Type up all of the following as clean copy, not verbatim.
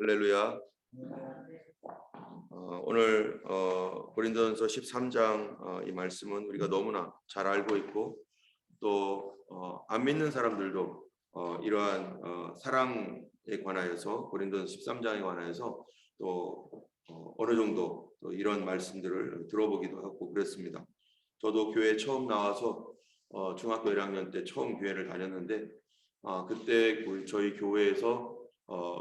할렐루야. 오늘 고린도전서 13장 이 말씀은 우리가 너무나 잘 알고 있고 또 안 믿는 사람들도 이러한 사랑에 관하여서 고린도전서 13장에 관하여서 또 어느 정도 또 이런 말씀들을 들어보기도 하고 그랬습니다. 저도 교회 처음 나와서 중학교 1학년 때 처음 교회를 다녔는데 그때 저희 교회에서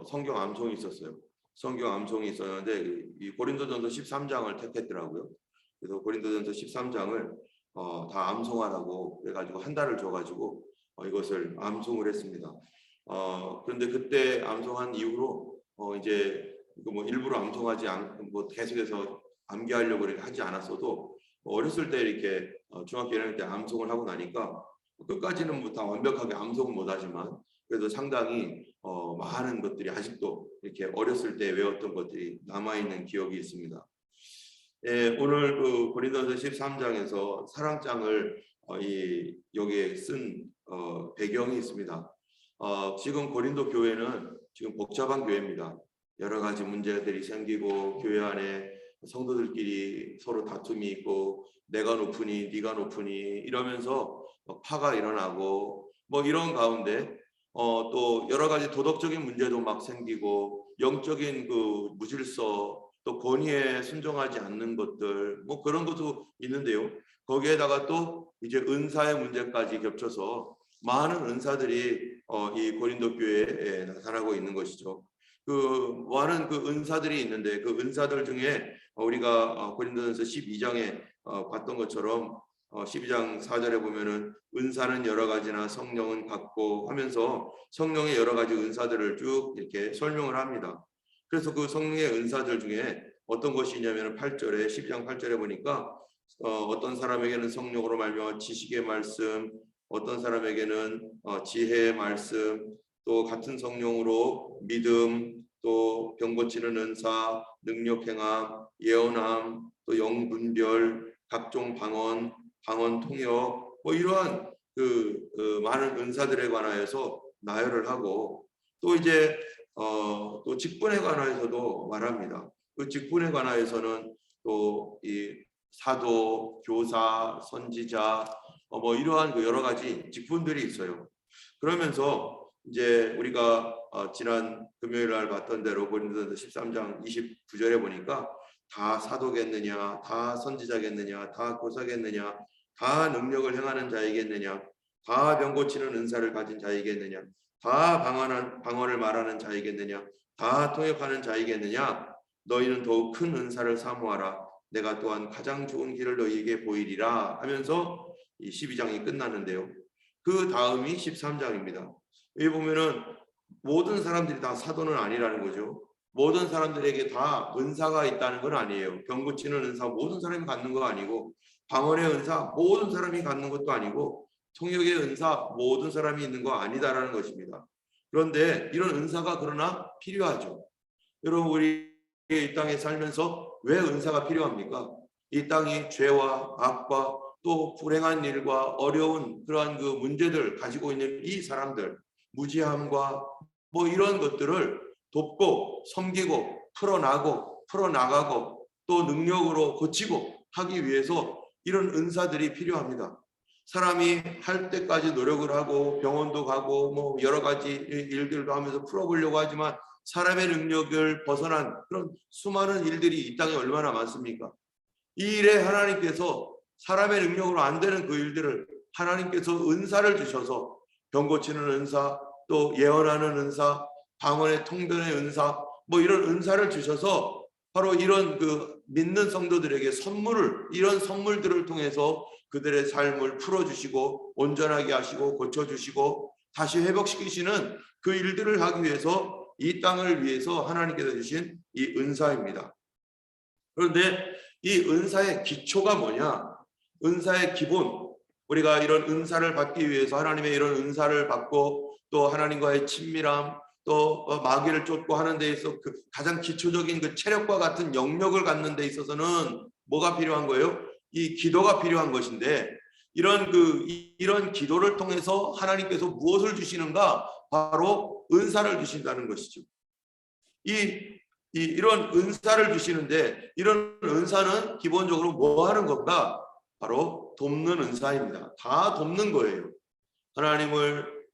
성경 암송이 있었어요. 성경 암송이 있었는데 이 고린도전서 13장을 택했더라고요. 그래서 고린도전서 13장을 다 암송하라고 그래가지고 한 달을 줘가지고 이것을 암송을 했습니다. 그런데 그때 암송한 이후로 이제 뭐 일부러 암송하지 않고 뭐 계속해서 암기하려고 이렇게 하지 않았어도 어렸을 때 이렇게 중학교 1학년 때 암송을 하고 나니까 끝까지는 뭐 다 완벽하게 암송은 못하지만 그래도 상당히 많은 것들이 아직도 이렇게 어렸을 때 외웠던 것들이 남아있는 기억이 있습니다. 오늘 그 고린도전서 13장에서 사랑장을 여기에 쓴 배경이 있습니다. 지금 고린도 교회는 지금 복잡한 교회입니다. 여러 가지 문제들이 생기고 교회 안에 성도들끼리 서로 다툼이 있고 내가 높으니 네가 높으니 이러면서 파가 일어나고 뭐 이런 가운데 또 여러 가지 도덕적인 문제도 막 생기고 영적인 그 무질서 또 권위에 순종하지 않는 것들 뭐 그런 것도 있는데요. 거기에다가 또 이제 은사의 문제까지 겹쳐서 많은 은사들이 이 고린도 교회에 나타나고 있는 것이죠. 그 많은 그 은사들이 있는데 그 은사들 중에 우리가 고린도전서 12장에 봤던 것처럼 12장 4절에 보면은 은사는 여러 가지나 성령은 같고 하면서 성령의 여러 가지 은사들을 쭉 이렇게 설명을 합니다. 그래서 그 성령의 은사들 중에 어떤 것이 있냐면 8절에 12장 8절에 보니까 어떤 사람에게는 성령으로 말미암아 지식의 말씀, 어떤 사람에게는 지혜의 말씀, 또 같은 성령으로 믿음, 또 병 고치는 은사, 능력 행함, 예언함, 또 영분별, 각종 방언, 방언 통역 뭐 이러한 그 많은 은사들에 관하여서 나열을 하고 또 이제 또 직분에 관하여서도 말합니다. 그 직분에 관하여서는 또 이 사도, 교사, 선지자 뭐 이러한 그 여러 가지 직분들이 있어요. 그러면서 이제 우리가 지난 금요일 날 봤던 대로 고린도전서 13장 29절에 보니까 다 사도겠느냐, 다 선지자겠느냐, 다 교사겠느냐, 다 능력을 행하는 자이겠느냐, 다 병 고치는 은사를 가진 자이겠느냐, 다 방언을 말하는 자이겠느냐, 다 통역하는 자이겠느냐, 너희는 더욱 큰 은사를 사모하라. 내가 또한 가장 좋은 길을 너희에게 보이리라 하면서 이 12장이 끝났는데요. 그 다음이 13장입니다. 여기 보면은 모든 사람들이 다 사도는 아니라는 거죠. 모든 사람들에게 다 은사가 있다는 건 아니에요. 병 고치는 은사 모든 사람이 갖는 거 아니고 방언의 은사 모든 사람이 갖는 것도 아니고 통역의 은사 모든 사람이 있는 거 아니다라는 것입니다. 그런데 이런 은사가 그러나 필요하죠. 여러분 우리 이 땅에 살면서 왜 은사가 필요합니까? 이 땅이 죄와 악과 또 불행한 일과 어려운 그러한 그 문제들 가지고 있는 이 사람들 무지함과 뭐 이런 것들을 돕고 섬기고 풀어나가고 또 능력으로 고치고 하기 위해서 이런 은사들이 필요합니다. 사람이 할 때까지 노력을 하고 병원도 가고 뭐 여러 가지 일들도 하면서 풀어보려고 하지만 사람의 능력을 벗어난 그런 수많은 일들이 이 땅에 얼마나 많습니까? 이 일에 하나님께서 사람의 능력으로 안 되는 그 일들을 하나님께서 은사를 주셔서 병 고치는 은사, 또 예언하는 은사, 방언의 통변의 은사, 뭐 이런 은사를 주셔서 바로 이런 그 믿는 성도들에게 이런 선물들을 통해서 그들의 삶을 풀어주시고 온전하게 하시고 고쳐주시고 다시 회복시키시는 그 일들을 하기 위해서 이 땅을 위해서 하나님께서 주신 이 은사입니다. 그런데 이 은사의 기초가 뭐냐? 은사의 기본, 우리가 이런 은사를 받기 위해서 하나님의 이런 은사를 받고 또 하나님과의 친밀함, 또 마귀를 쫓고 하는 데 있어서 그 가장 기초적인 그 체력과 같은 영역을 갖는 데 있어서는 뭐가 필요한 거예요? 이 기도가 필요한 것인데 이런 기도를 통해서 하나님께서 무엇을 주시는가? 바로 은사를 주신다는 것이죠. 이런 은사를 주시는데 이런 은사는 기본적으로 뭐 하는 건가? 바로 돕는 은사입니다. 다 돕는 거예요.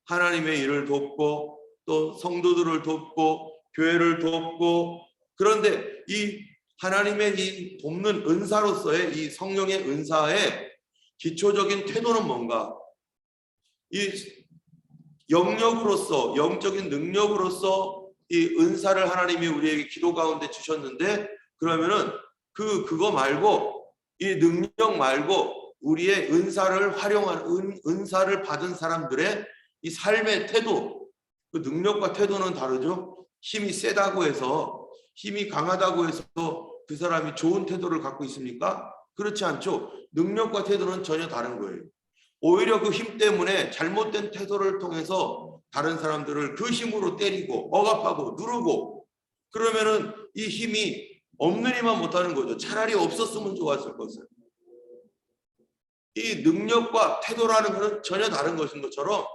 하나님의 일을 돕고 또 성도들을 돕고 교회를 돕고, 그런데 이 하나님의 이 돕는 은사로서의 이 성령의 은사의 기초적인 태도는 뭔가? 이 영역으로서, 영적인 능력으로서 이 은사를 하나님이 우리에게 기도 가운데 주셨는데, 그러면은 그거 말고, 이 능력 말고 우리의 은사를 활용한 은사를 받은 사람들의 이 삶의 태도, 그 능력과 태도는 다르죠. 힘이 세다고 해서, 힘이 강하다고 해서 그 사람이 좋은 태도를 갖고 있습니까? 그렇지 않죠. 능력과 태도는 전혀 다른 거예요. 오히려 그 힘 때문에 잘못된 태도를 통해서 다른 사람들을 그 힘으로 때리고 억압하고 누르고, 그러면은 이 힘이 없느니만 못하는 거죠. 차라리 없었으면 좋았을 것을. 이 능력과 태도라는 것은 전혀 다른 것인 것처럼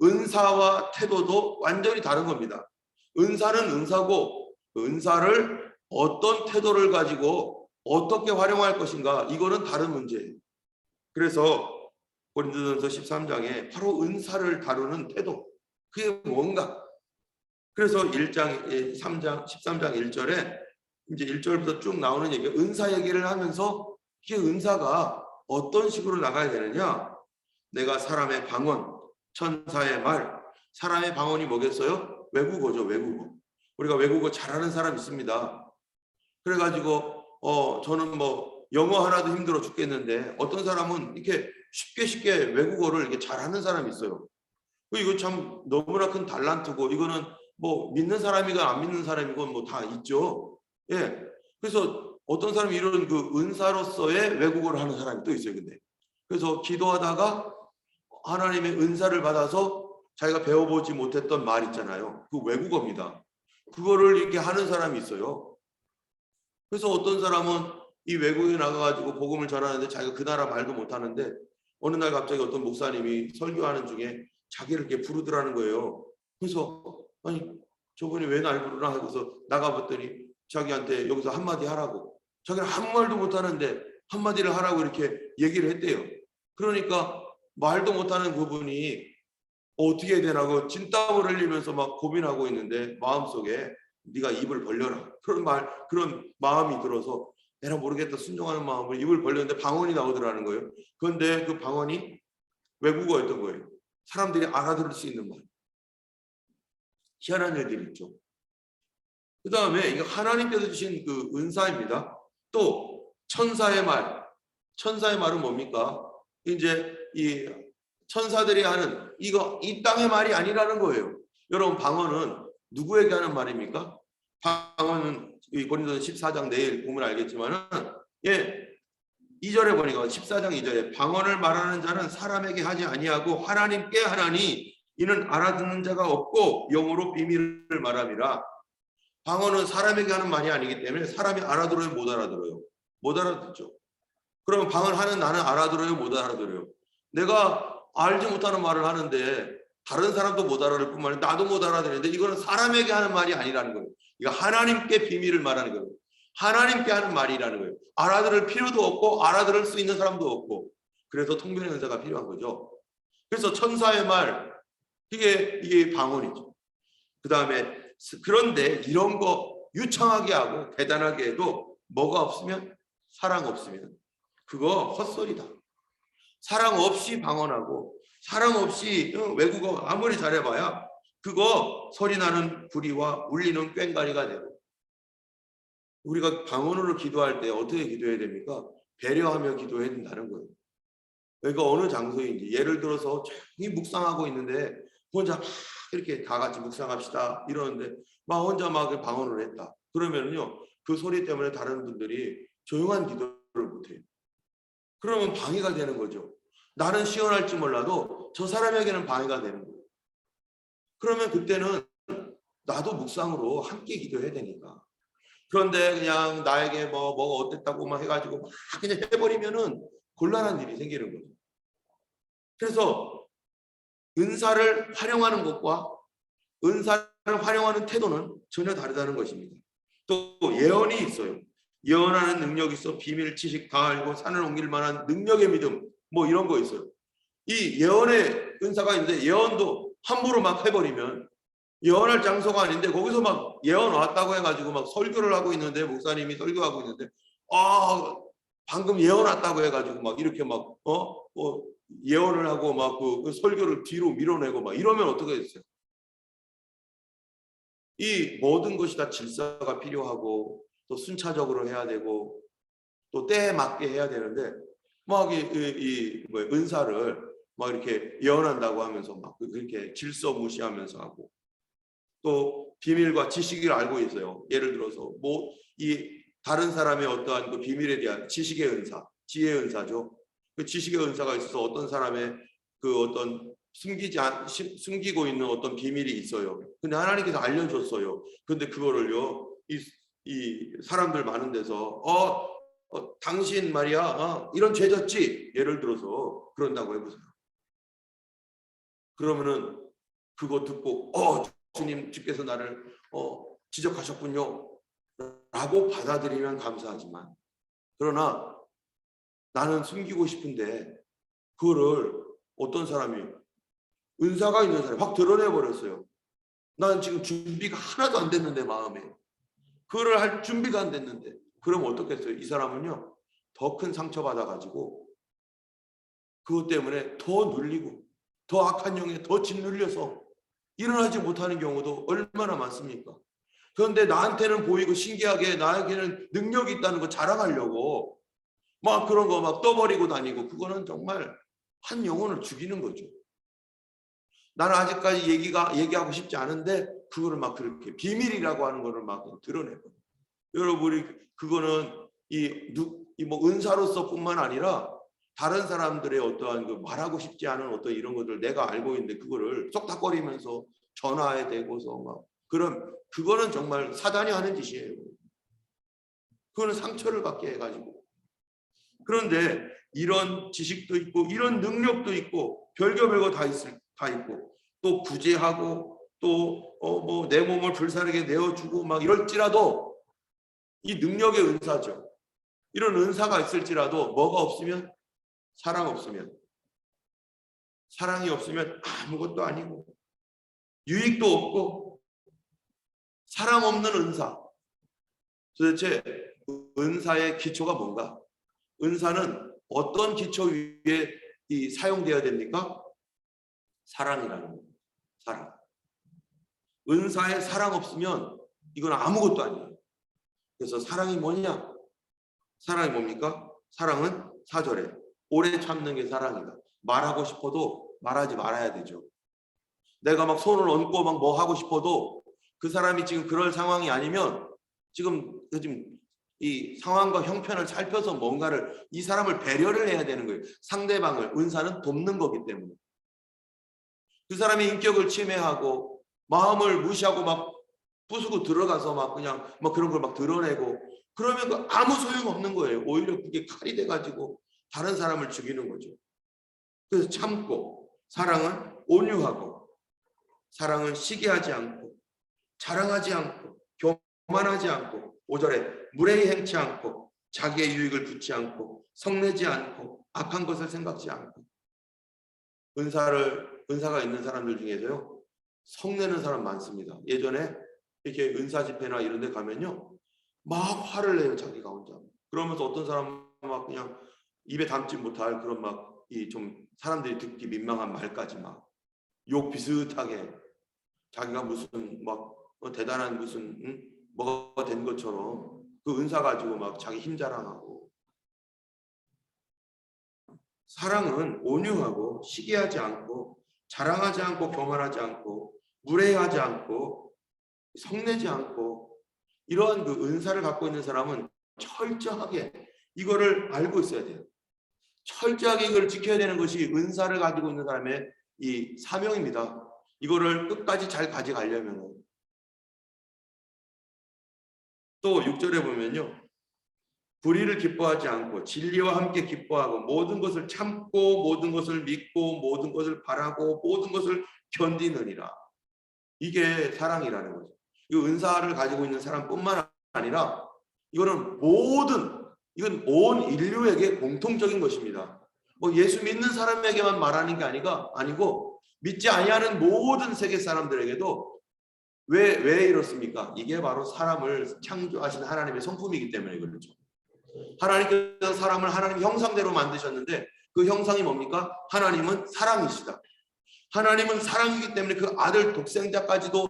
은사와 태도도 완전히 다른 겁니다. 은사는 은사고, 은사를 어떤 태도를 가지고 어떻게 활용할 것인가, 이거는 다른 문제예요. 그래서 고린도전서 13장에 바로 은사를 다루는 태도, 그게 뭔가. 그래서 13장 1절에 이제 1절부터 쭉 나오는 얘기가 은사 얘기를 하면서, 이게 은사가 어떤 식으로 나가야 되느냐? 내가 사람의 방언, 천사의 말. 사람의 방언이 뭐겠어요? 외국어죠, 외국어. 우리가 외국어 잘하는 사람 있습니다. 그래가지고 저는 뭐 영어 하나도 힘들어 죽겠는데, 어떤 사람은 이렇게 쉽게 외국어를 이렇게 잘하는 사람이 있어요. 이거 참 너무나 큰 달란트고, 이거는 뭐 믿는 사람이건 안 믿는 사람이건 뭐 다 있죠. 예. 그래서 어떤 사람이 이런 그 은사로서의 외국어를 하는 사람이 또 있어요. 근데 그래서 기도하다가 하나님의 은사를 받아서 자기가 배워보지 못했던 말 있잖아요. 그 외국어입니다. 그거를 이렇게 하는 사람이 있어요. 그래서 어떤 사람은 이 외국에 나가가지고 복음을 전하는데 자기가 그 나라 말도 못하는데, 어느 날 갑자기 어떤 목사님이 설교하는 중에 자기를 이렇게 부르더라는 거예요. 그래서 아니 저분이 왜 날 부르나 하고서 나가봤더니 자기한테 여기서 한마디 하라고, 자기는 아무 말도 못하는데 한마디를 하라고 이렇게 얘기를 했대요. 그러니까 말도 못하는 그분이 어떻게 해야 되나고 진땀을 흘리면서 막 고민하고 있는데, 마음속에 네가 입을 벌려라, 그런 마음이 들어서 내가 모르겠다 순종하는 마음으로 입을 벌렸는데 방언이 나오더라는 거예요. 그런데 그 방언이 외국어였던 거예요. 사람들이 알아들을 수 있는 말. 희한한 일들이 있죠. 그 다음에 이거 하나님께서 주신 그 은사입니다. 또 천사의 말. 천사의 말은 뭡니까? 이제 이 천사들이 하는 이거 이 땅의 말이 아니라는 거예요. 여러분, 방언은 누구에게 하는 말입니까? 방언은 이 고린도전 14장 내일 보면 알겠지만은, 2절에 보니까 14장 2절에 방언을 말하는 자는 사람에게 하지 아니하고 하나님께 하나니 이는 알아듣는 자가 없고 영으로 비밀을 말함이라. 방언은 사람에게 하는 말이 아니기 때문에 사람이 알아들어요, 못 알아들어요? 못 알아듣죠. 그러면 방언하는 나는 알아들어요, 못 알아들어요? 내가 알지 못하는 말을 하는데 다른 사람도 못 알아들 뿐만 아니라 나도 못 알아들는데, 이거는 사람에게 하는 말이 아니라는 거예요. 이거 하나님께 비밀을 말하는 거예요. 하나님께 하는 말이라는 거예요. 알아들을 필요도 없고 알아들을 수 있는 사람도 없고, 그래서 통변의 은사가 필요한 거죠. 그래서 천사의 말, 이게 방언이죠. 그 다음에 그런데 이런 거 유창하게 하고 대단하게 해도 뭐가 없으면, 사랑 없으면 그거 헛소리다. 사랑 없이 방언하고 사랑 없이 외국어 아무리 잘해봐야 그거 소리나는 구리와 울리는 꽹과리가 되고. 우리가 방언으로 기도할 때 어떻게 기도해야 됩니까? 배려하며 기도해야 된다는 거예요. 그러니까 어느 장소인지, 예를 들어서 조용히 묵상하고 있는데 혼자 막 이렇게 다 같이 묵상합시다 이러는데 막 혼자 막 방언을 했다. 그러면요 그 소리 때문에 다른 분들이 조용한 기도를 못해요. 그러면 방해가 되는 거죠. 나는 시원할지 몰라도 저 사람에게는 방해가 되는 거예요. 그러면 그때는 나도 묵상으로 함께 기도해야 되니까. 그런데 그냥 나에게 뭐가 어땠다고 막 해가지고 막 그냥 해버리면은 곤란한 일이 생기는 거죠. 그래서 은사를 활용하는 것과 은사를 활용하는 태도는 전혀 다르다는 것입니다. 또 예언이 있어요. 예언하는 능력이 있어. 비밀 지식 다 알고 산을 옮길 만한 능력의 믿음, 뭐 이런 거 있어요. 이 예언의 은사가 있는데 예언도 함부로 막 해버리면, 예언할 장소가 아닌데 거기서 막 예언 왔다고 해가지고 막 설교를 하고 있는데, 목사님이 설교하고 있는데 방금 예언 왔다고 해가지고 막 이렇게 막 예언을 하고 막 그 설교를 뒤로 밀어내고 막 이러면 어떻게 됐어요? 이 모든 것이 다 질서가 필요하고 또 순차적으로 해야 되고 또 때에 맞게 해야 되는데, 막 뭐 은사를 막 이렇게 예언한다고 하면서 막 그렇게 질서 무시하면서 하고, 또 비밀과 지식을 알고 있어요. 예를 들어서 뭐 이 다른 사람의 어떠한 그 비밀에 대한 지식의 은사, 지혜의 은사죠. 그 지식의 은사가 있어서 어떤 사람의 그 어떤 숨기고 있는 어떤 비밀이 있어요. 근데 하나님께서 알려줬어요. 근데 그거를요, 이 사람들 많은 데서 당신 말이야, 이런 죄 졌지, 예를 들어서 그런다고 해보세요. 그러면은 그거 듣고 주님, 주께서 나를 지적하셨군요 라고 받아들이면 감사하지만, 그러나 나는 숨기고 싶은데 그거를 어떤 사람이, 은사가 있는 사람이 확 드러내버렸어요. 난 지금 준비가 하나도 안 됐는데, 마음에 그거를 할 준비가 안 됐는데, 그럼 어떻겠어요? 이 사람은요, 더 큰 상처 받아가지고 그것 때문에 더 눌리고 더 악한 영에 더 짓눌려서 일어나지 못하는 경우도 얼마나 많습니까? 그런데 나한테는 보이고 신기하게 나에게는 능력이 있다는 거 자랑하려고 막 그런 거 막 떠버리고 다니고, 그거는 정말 한 영혼을 죽이는 거죠. 나는 아직까지 얘기하고 싶지 않은데 그거를 막 그렇게 비밀이라고 하는 거를 막 드러내고, 여러분이 그거는 뭐 은사로서뿐만 아니라 다른 사람들의 어떠한 그 말하고 싶지 않은 어떤 이런 것들 내가 알고 있는데 그거를 쏙닥거리면서 전화에 대고서 막, 그럼 그거는 정말 사단이 하는 짓이에요. 그거는 상처를 갖게 해가지고. 그런데 이런 지식도 있고 이런 능력도 있고 별거 다 있고 또 구제하고 또 뭐 내 몸을 불사르게 내어주고 막 이럴지라도, 이 능력의 은사죠. 이런 은사가 있을지라도 뭐가 없으면, 사랑이 없으면 아무것도 아니고 유익도 없고, 사랑 없는 은사. 도대체 은사의 기초가 뭔가? 은사는 어떤 기초 위에 사용되어야 됩니까? 사랑이라는 겁니다. 사랑. 은사에 사랑 없으면 이건 아무것도 아니에요. 그래서 사랑이 뭐냐? 사랑이 뭡니까? 사랑은 4절에 오래 참는 게 사랑이다. 말하고 싶어도 말하지 말아야 되죠. 내가 막 손을 얹고 막 뭐 하고 싶어도 그 사람이 지금 그럴 상황이 아니면, 지금 이 상황과 형편을 살펴서 뭔가를, 이 사람을 배려를 해야 되는 거예요. 상대방을. 은사는 돕는 거기 때문에. 그 사람의 인격을 침해하고 마음을 무시하고 막 부수고 들어가서 막 그냥 막 그런 걸 막 드러내고 그러면 그 아무 소용 없는 거예요. 오히려 그게 칼이 돼가지고 다른 사람을 죽이는 거죠. 그래서 참고, 사랑은 온유하고, 사랑은 시기하지 않고, 자랑하지 않고, 교만하지 않고, 5절에 무례히 행치 않고, 자기의 유익을 두지 않고, 성내지 않고, 악한 것을 생각지 않고. 은사가 있는 사람들 중에서요, 성내는 사람 많습니다. 예전에 이렇게 은사 집회나 이런 데 가면요, 막 화를 내요, 자기가 혼자. 그러면서 어떤 사람은 막 그냥 입에 담지 못할 그런 막 좀 사람들이 듣기 민망한 말까지 막 욕 비슷하게, 자기가 무슨 막 대단한 무슨 뭐가 된 것처럼 그 은사 가지고 막 자기 힘 자랑하고. 사랑은 온유하고 시기하지 않고 자랑하지 않고 교만하지 않고 무례하지 않고 성내지 않고, 이러한 그 은사를 갖고 있는 사람은 철저하게 이거를 알고 있어야 돼요. 철저하게 이걸 지켜야 되는 것이 은사를 가지고 있는 사람의 이 사명입니다. 이거를 끝까지 잘 가져가려면. 또 6절에 보면요, 불의를 기뻐하지 않고 진리와 함께 기뻐하고 모든 것을 참고 모든 것을 믿고 모든 것을 바라고 모든 것을 견디느니라. 이게 사랑이라는 거죠. 이 은사를 가지고 있는 사람뿐만 아니라 이거는 이건 온 인류에게 공통적인 것입니다. 뭐 예수 믿는 사람에게만 말하는 게 아니고 믿지 아니하는 모든 세계 사람들에게도 왜 이렇습니까? 이게 바로 사람을 창조하신 하나님의 성품이기 때문에 그렇죠. 하나님께서 사람을 하나님 형상대로 만드셨는데 그 형상이 뭡니까? 하나님은 사랑이시다. 하나님은 사랑이기 때문에 그 아들 독생자까지도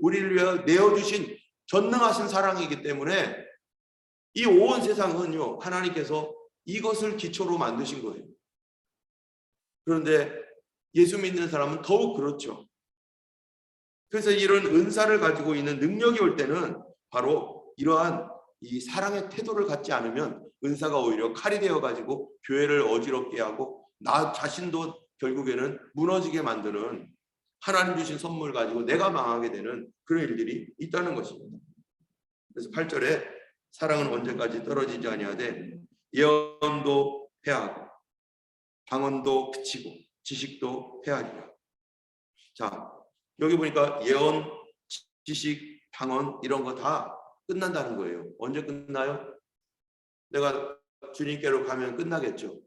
우리를 위하여 내어주신 전능하신 사랑이기 때문에 이 온 세상은요, 하나님께서 이것을 기초로 만드신 거예요. 그런데 예수 믿는 사람은 더욱 그렇죠. 그래서 이런 은사를 가지고 있는 능력이 올 때는 바로 이러한 이 사랑의 태도를 갖지 않으면 은사가 오히려 칼이 되어 가지고 교회를 어지럽게 하고 나 자신도 결국에는 무너지게 만드는, 하나님 주신 선물 가지고 내가 망하게 되는 그런 일들이 있다는 것입니다. 그래서 8절에 사랑은 언제까지 떨어지지 아니하되 예언도 패하고 방언도 그치고 지식도 패하리라. 자, 여기 보니까 예언, 지식, 방언 이런 거 다 끝난다는 거예요. 언제 끝나요? 내가 주님께로 가면 끝나겠죠.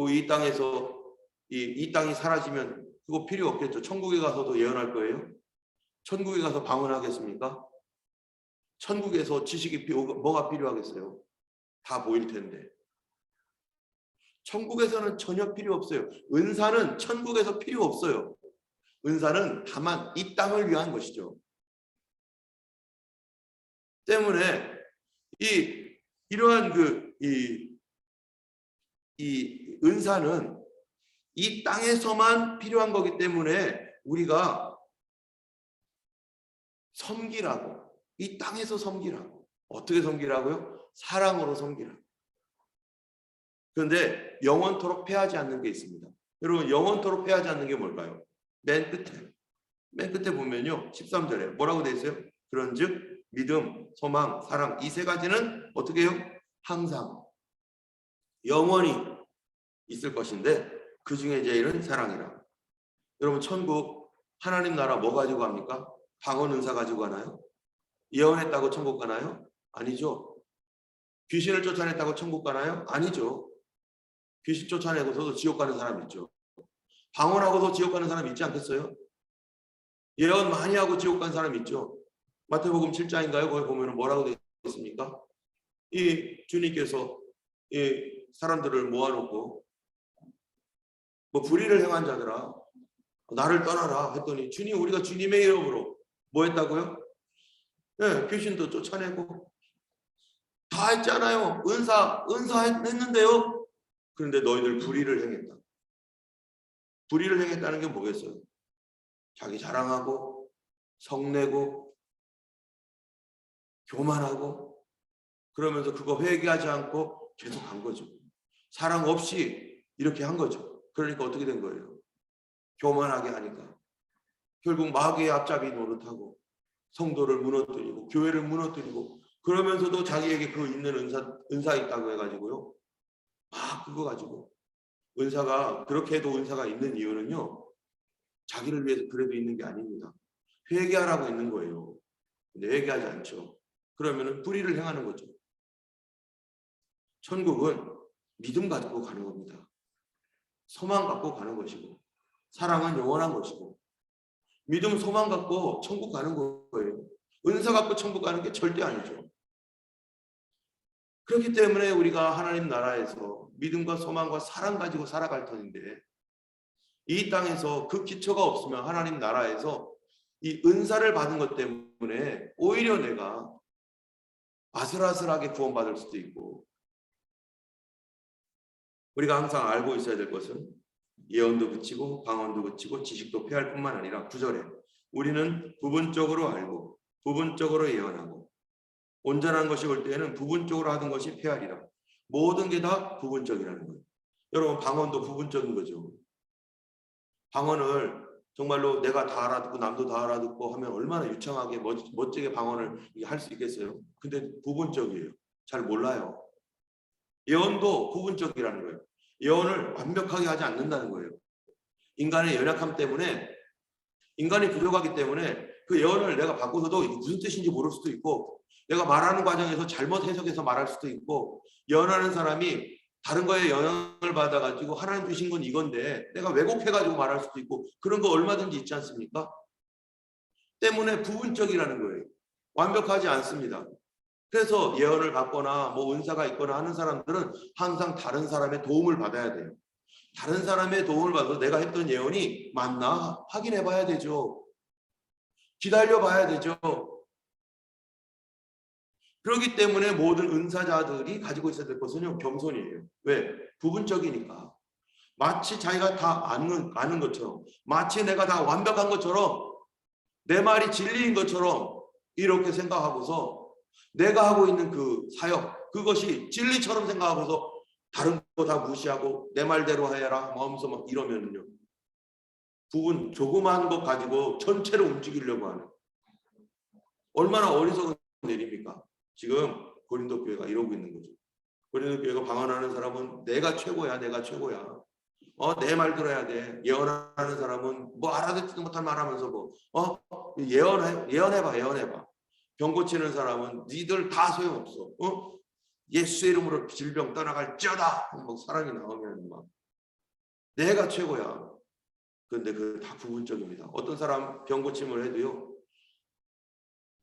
이 땅에서 이 땅이 사라지면 그거 필요 없겠죠. 천국에 가서도 예언할 거예요? 천국에 가서 방언하겠습니까? 천국에서 지식이 뭐가 필요하겠어요? 다 보일 텐데. 천국에서는 전혀 필요 없어요. 은사는 천국에서 필요 없어요. 은사는 다만 이 땅을 위한 것이죠. 때문에 이러한 이 은사는 이 땅에서만 필요한 거기 때문에 우리가 섬기라고, 이 땅에서 섬기라고. 어떻게 섬기라고요? 사랑으로 섬기라고. 그런데 영원토록 패하지 않는 게 있습니다. 여러분, 영원토록 패하지 않는 게 뭘까요? 맨 끝에 보면요, 13절에 뭐라고 돼 있어요? 그런즉 믿음, 소망, 사랑, 이 세 가지는 어떻게 해요? 항상 영원히 있을 것인데 그 중에 제일은 사랑이라. 여러분, 천국 하나님 나라 뭐 가지고 갑니까? 방언 은사 가지고 가나요? 예언했다고 천국 가나요? 아니죠. 귀신을 쫓아냈다고 천국 가나요? 아니죠. 귀신 쫓아내고서도 지옥 가는 사람 있죠. 방언하고도 지옥 가는 사람 있지 않겠어요? 예언 많이 하고 지옥 간 사람 있죠. 마태복음 7장인가요? 거기 보면 뭐라고 되어 있습니까? 이 주님께서 이 사람들을 모아놓고 뭐 불의를 행한 자들아 나를 떠나라 했더니 주님, 우리가 주님의 이름으로 뭐 했다고요? 네, 귀신도 쫓아내고 다 했잖아요. 은사 했는데요. 그런데 너희들 불의를 행했다. 불의를 행했다는 게 뭐겠어요? 자기 자랑하고 성내고 교만하고 그러면서 그거 회개하지 않고 계속 한 거죠. 사랑 없이 이렇게 한 거죠. 그러니까 어떻게 된 거예요? 교만하게 하니까 결국 마귀의 앞잡이 노릇하고 성도를 무너뜨리고 교회를 무너뜨리고 그러면서도 자기에게 그 있는 은사 있다고 해가지고요. 막 그거 가지고 은사가 그렇게 해도 은사가 있는 이유는요. 자기를 위해서 그래도 있는 게 아닙니다. 회개하라고 있는 거예요. 근데 회개하지 않죠. 그러면은 불의를 행하는 거죠. 천국은 믿음 가지고 가는 겁니다. 소망 갖고 가는 것이고 사랑은 영원한 것이고 믿음, 소망 갖고 천국 가는 거예요. 은사 갖고 천국 가는 게 절대 아니죠. 그렇기 때문에 우리가 하나님 나라에서 믿음과 소망과 사랑 가지고 살아갈 터인데 이 땅에서 그 기초가 없으면 하나님 나라에서 이 은사를 받은 것 때문에 오히려 내가 아슬아슬하게 구원받을 수도 있고 우리가 항상 알고 있어야 될 것은 예언도 그치고 방언도 그치고 지식도 패할 뿐만 아니라 9절에 우리는 부분적으로 알고 부분적으로 예언하고 온전한 것이 올 때에는 부분적으로 하던 것이 패하리라. 모든 게 다 부분적이라는 거예요. 여러분, 방언도 부분적인 거죠. 방언을 정말로 내가 다 알아듣고 남도 다 알아듣고 하면 얼마나 유창하게 멋지게 방언을 할 수 있겠어요. 근데 부분적이에요. 잘 몰라요. 예언도 부분적이라는 거예요. 예언을 완벽하게 하지 않는다는 거예요. 인간의 연약함 때문에 인간이 부족하기 때문에 그 예언을 내가 바꿔서도 이게 무슨 뜻인지 모를 수도 있고, 내가 말하는 과정에서 잘못 해석해서 말할 수도 있고, 예언하는 사람이 다른 거에 영향을 받아가지고 하나님 주신 건 이건데 내가 왜곡해가지고 말할 수도 있고, 그런 거 얼마든지 있지 않습니까? 때문에 부분적이라는 거예요. 완벽하지 않습니다. 그래서 예언을 받거나 뭐 은사가 있거나 하는 사람들은 항상 다른 사람의 도움을 받아야 돼요. 다른 사람의 도움을 받아서 내가 했던 예언이 맞나 확인해 봐야 되죠. 기다려 봐야 되죠. 그렇기 때문에 모든 은사자들이 가지고 있어야 될 것은 겸손이에요. 왜? 부분적이니까. 마치 자기가 다 아는 것처럼, 마치 내가 다 완벽한 것처럼, 내 말이 진리인 것처럼 이렇게 생각하고서 내가 하고 있는 그 사역, 그것이 진리처럼 생각하고서 다른 거 다 무시하고 내 말대로 해라 마음서 막 이러면요, 부분 조그마한 것 가지고 전체를 움직이려고 하는, 얼마나 어리석은 일입니까? 지금 고린도 교회가 이러고 있는 거죠. 고린도 교회가 방언하는 사람은 내가 최고야, 내가 최고야. 내 말 들어야 돼. 예언하는 사람은 뭐 알아듣지도 못할 말하면서 예언해봐. 병 고치는 사람은 니들 다 소용없어. 예수 이름으로 질병 떠나갈지어다. 뭐 사람이 나오면 막 내가 최고야. 그런데 그 다 부분적입니다. 어떤 사람 병 고침을 해도요,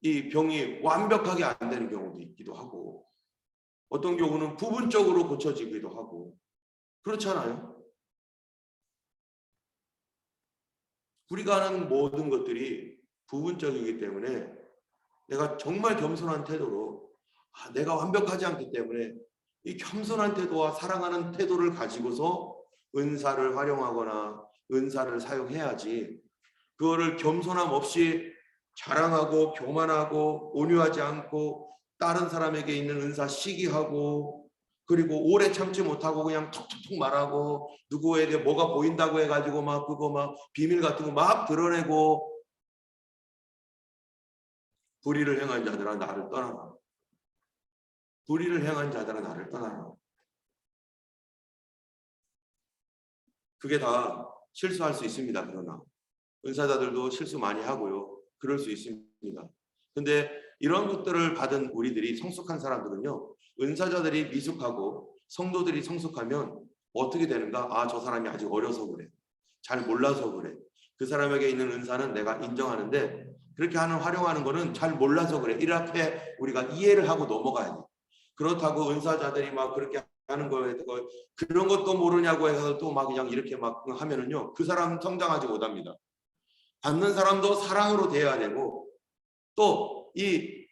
이 병이 완벽하게 안 되는 경우도 있기도 하고, 어떤 경우는 부분적으로 고쳐지기도 하고, 그렇잖아요. 우리가 하는 모든 것들이 부분적이기 때문에 내가 정말 겸손한 태도로, 내가 완벽하지 않기 때문에 이 겸손한 태도와 사랑하는 태도를 가지고서 은사를 활용하거나 은사를 사용해야지, 그거를 겸손함 없이 자랑하고 교만하고 온유하지 않고 다른 사람에게 있는 은사 시기하고, 그리고 오래 참지 못하고 그냥 톡톡톡 말하고 누구에게 뭐가 보인다고 해가지고 막 그거 막 비밀 같은 거 막 드러내고, 불의를 행한 자들아 나를 떠나라. 불의를 행한 자들아 나를 떠나라. 그게 다 실수할 수 있습니다. 그러나 은사자들도 실수 많이 하고요. 그럴 수 있습니다. 근데 이런 것들을 받은 우리들이 성숙한 사람들은요, 은사자들이 미숙하고 성도들이 성숙하면 어떻게 되는가? 저 사람이 아직 어려서 그래. 잘 몰라서 그래. 그 사람에게 있는 은사는 내가 인정하는데 그렇게 활용하는 거는 잘 몰라서 그래. 이렇게 우리가 이해를 하고 넘어가야 돼. 그렇다고 은사자들이 막 그렇게 하는 거에 그런 것도 모르냐고 해서 또 막 그냥 이렇게 막 하면은요, 그 사람 성장하지 못합니다. 받는 사람도 사랑으로 대해야 되고, 또 이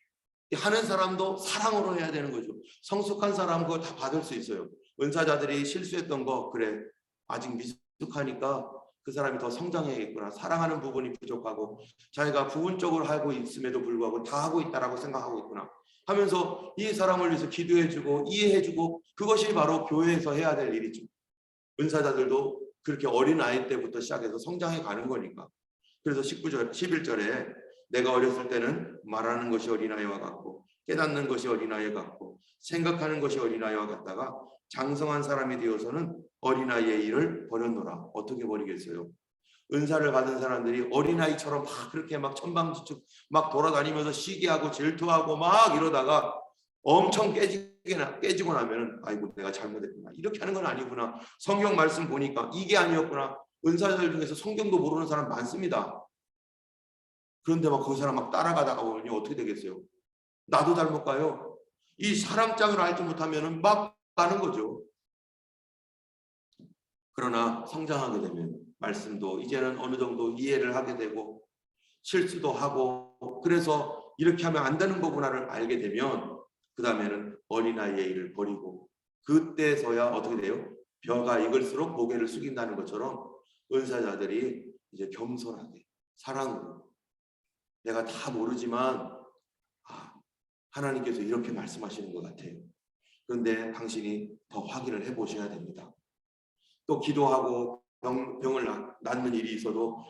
하는 사람도 사랑으로 해야 되는 거죠. 성숙한 사람 그거 다 받을 수 있어요. 은사자들이 실수했던 거, 그래 아직 미숙하니까 그 사람이 더 성장해야겠구나. 사랑하는 부분이 부족하고 자기가 부분적으로 하고 있음에도 불구하고 다 하고 있다라고 생각하고 있구나 하면서 이 사람을 위해서 기도해주고 이해해주고, 그것이 바로 교회에서 해야 될 일이죠. 은사자들도 그렇게 어린 아이 때부터 시작해서 성장해 가는 거니까. 그래서 19절, 11절에 내가 어렸을 때는 말하는 것이 어린아이와 같고 깨닫는 것이 어린아이 같고 생각하는 것이 어린아이와 같다가 장성한 사람이 되어서는 어린아이의 일을 버렸노라. 어떻게 버리겠어요? 은사를 받은 사람들이 어린아이처럼 막 그렇게 막 천방지축 막 돌아다니면서 시기하고 질투하고 막 이러다가 엄청 깨지고 나면은 아이고 내가 잘못했구나, 이렇게 하는 건 아니구나, 성경 말씀 보니까 이게 아니었구나. 은사자들 중에서 성경도 모르는 사람 많습니다. 그런데 막 그 사람 막 따라가다가 보면 어떻게 되겠어요? 나도 잘못 가요. 이 사람장을 알지 못하면은 막 가는 거죠. 그러나 성장하게 되면 말씀도 이제는 어느 정도 이해를 하게 되고 실수도 하고, 그래서 이렇게 하면 안 되는 거구나를 알게 되면 그 다음에는 어린아이의 일을 버리고, 그때서야 어떻게 돼요? 벼가 익을수록 고개를 숙인다는 것처럼 은사자들이 이제 겸손하게 사랑으로, 내가 다 모르지만 하나님께서 이렇게 말씀하시는 것 같아요. 그런데 당신이 더 확인을 해보셔야 됩니다. 또 기도하고 병을 낫는 일이 있어도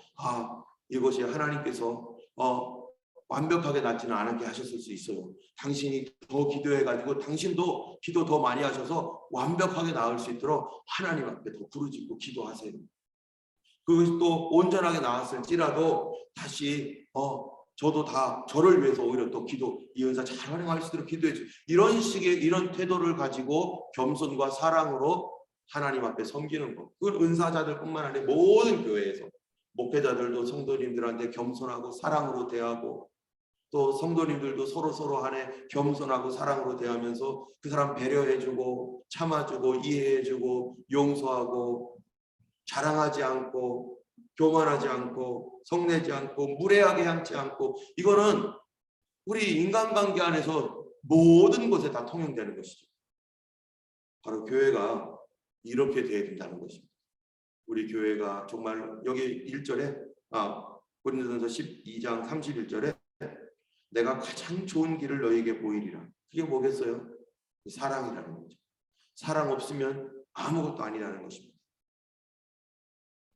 이것이 하나님께서 완벽하게 낫지는 않게 하셨을 수 있어요. 당신이 더 기도해가지고 당신도 기도 더 많이 하셔서 완벽하게 나을 수 있도록 하나님 앞에 더 부르짖고 기도하세요. 그것이 또 온전하게 나왔을지라도 다시 저도 다 저를 위해서 오히려 또 이 은사 잘 활용할 수 있도록 기도해 주. 이런 식의 이런 태도를 가지고 겸손과 사랑으로 하나님 앞에 섬기는 것. 그 은사자들뿐만 아니라 모든 교회에서 목회자들도 성도님들한테 겸손하고 사랑으로 대하고 또 성도님들도 서로 안에 겸손하고 사랑으로 대하면서 그 사람 배려해주고 참아주고 이해해주고 용서하고 자랑하지 않고 교만하지 않고 성내지 않고 무례하게 함지 않고 이거는 우리 인간관계 안에서 모든 곳에 다 통용되는 것이죠. 바로 교회가 이렇게 돼야 된다는 것입니다. 우리 교회가 정말 여기 1절에 고린도전서 12장 31절에 내가 가장 좋은 길을 너희에게 보이리라. 그게 뭐겠어요? 사랑이라는 거죠. 사랑 없으면 아무것도 아니라는 것입니다.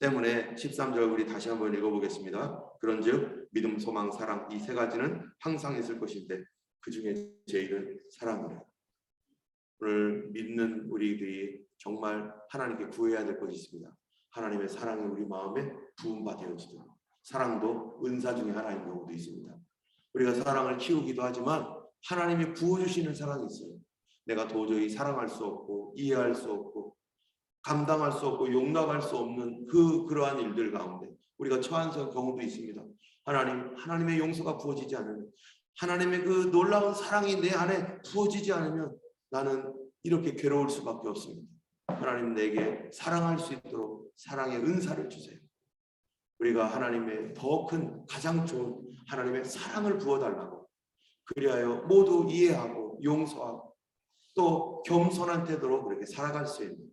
때문에 13절 우리 다시 한번 읽어보겠습니다. 그런즉 믿음, 소망, 사랑 이 세 가지는 항상 있을 것인데 그 중에 제일은 사랑이라. 오늘 믿는 우리들이 정말 하나님께 구해야 될 것이 있습니다. 하나님의 사랑이 우리 마음에 부음받아지도록. 사랑도 은사 중에 하나인 경우도 있습니다. 우리가 사랑을 키우기도 하지만 하나님이 부어주시는 사랑이 있어요. 내가 도저히 사랑할 수 없고 이해할 수 없고 감당할 수 없고 용납할 수 없는 그러한 일들 가운데 우리가 처한 경우도 있습니다. 하나님의 용서가 부어지지 않으면, 하나님의 그 놀라운 사랑이 내 안에 부어지지 않으면 나는 이렇게 괴로울 수밖에 없습니다. 하나님 내게 사랑할 수 있도록 사랑의 은사를 주세요. 우리가 하나님의 더 큰 가장 좋은 하나님의 사랑을 부어달라고, 그리하여 모두 이해하고 용서하고 또 겸손한 태도로 그렇게 살아갈 수 있는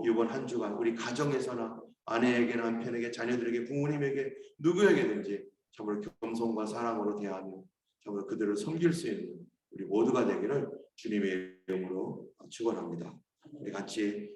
이번 한 주간 우리 가정에서나 아내에게, 남편에게, 자녀들에게, 부모님에게 누구에게든지 정말 겸손과 사랑으로 대하며 정말 그들을 섬길 수 있는 우리 모두가 되기를 주님의 이름으로 축원합니다. 우리 같이